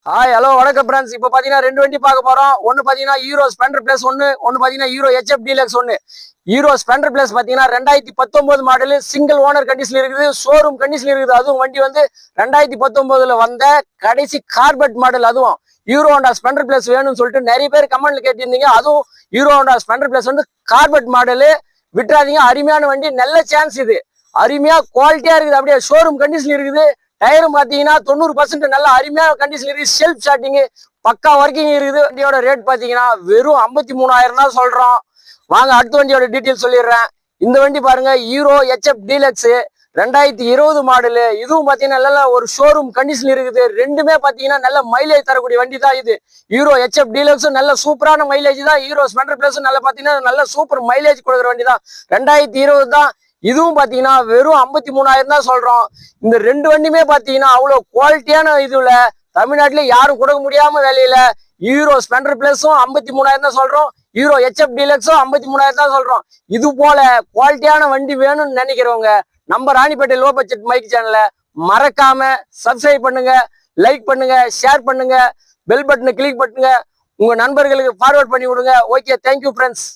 Hello வணக்கம் friends. இப்போ பார்த்தீங்கன்னா ரெண்டு வண்டி பார்க்க போகிறோம். ஒன்று பார்த்தீங்கன்னா ஹீரோ ஸ்பெண்டர் பிளஸ் ஒன்று பார்த்தீங்கன்னா ஹீரோ ஹெச்எஃப் டீலக்ஸ் ஒன்று. ஹீரோ ஸ்பெண்டர் பிளஸ் பார்த்தீங்கன்னா 2019 மாடலு, சிங்கிள் ஓனர் கண்டிஷன் இருக்குது, ஷோரூம் கண்டிஷன் இருக்குது. அதுவும் வண்டி வந்து 2019 வந்த கடைசி கார்பெட் மாடல். அதுவும் ஹீரோ ஹோண்டா ஸ்பெண்டர் பிளஸ் வேணும்னு சொல்லிட்டு நிறைய பேர் கமெண்ட்ல கேட்டிருந்தீங்க. அதுவும் ஹீரோ ஹோண்டா ஸ்பெண்டர் பிளஸ் வந்து கார்பெட் மாடலு, விட்டுறாதீங்க. அருமையான வண்டி, நல்ல சான்ஸ் இது. அருமையா குவாலிட்டியா இருக்குது, அப்படியே ஷோரூம் கண்டிஷன் இருக்குது. டயரும் பாத்தீங்கன்னா 90% நல்ல அருமையான கண்டிஷன் இருக்கு. செல்ஃப் ஸ்டார்டிங் பக்கா ஒர்க்கிங் இருக்குது. வண்டியோட ரேட் பாத்தீங்கன்னா வெறும் 53,000 தான் சொல்றோம். வாங்க அடுத்த வண்டியோட டீட்டெயில் சொல்லிடுறேன். இந்த வண்டி பாருங்க, ஹீரோ ஹெச்எஃப் டீலக்ஸ் 2020 மாடலு. இதுவும் பாத்தீங்கன்னா நல்ல ஒரு ஷோரூம் கண்டிஷன் இருக்குது. ரெண்டுமே பாத்தீங்கன்னா நல்ல மைலேஜ் தரக்கூடிய வண்டி தான் இது. ஹீரோ ஹெச்எஃப் டீலக்ஸும் நல்ல சூப்பரான மைலேஜ் தான். ஹீரோ ஸ்பெண்டர் பிளஸ் நல்ல பாத்தீங்கன்னா நல்ல சூப்பர் மைலேஜ் கொடுக்குற வண்டி தான். 2020 தான். இதுவும் பாத்தீங்கன்னா வெறும் 53,000 தான் சொல்றோம். இந்த ரெண்டு வண்டியுமே பாத்தீங்கன்னா அவ்வளவு குவாலிட்டியான இதுல தமிழ்நாட்டுல யாரும் கொடுக்க முடியாம வேலையில. ஹீரோ ஸ்பெண்டர் பிளஸும் 53,000 தான் சொல்றோம். ஹீரோ ஹெச்எஃப் டீலக்ஸும் 53,000 தான் சொல்றோம். இது போல குவாலிட்டியான வண்டி வேணும்னு நினைக்கிறவங்க நம்ம ராணிப்பேட்டை லோ பட்ஜெட் மைக் சேனலை மறக்காம சப்ஸ்கிரைப் பண்ணுங்க, லைக் பண்ணுங்க, ஷேர் பண்ணுங்க, பெல் பட்டனை கிளிக் பண்ணுங்க, உங்க நண்பர்களுக்கு ஃபார்வர்ட் பண்ணி விடுங்க. Okay, thank you friends.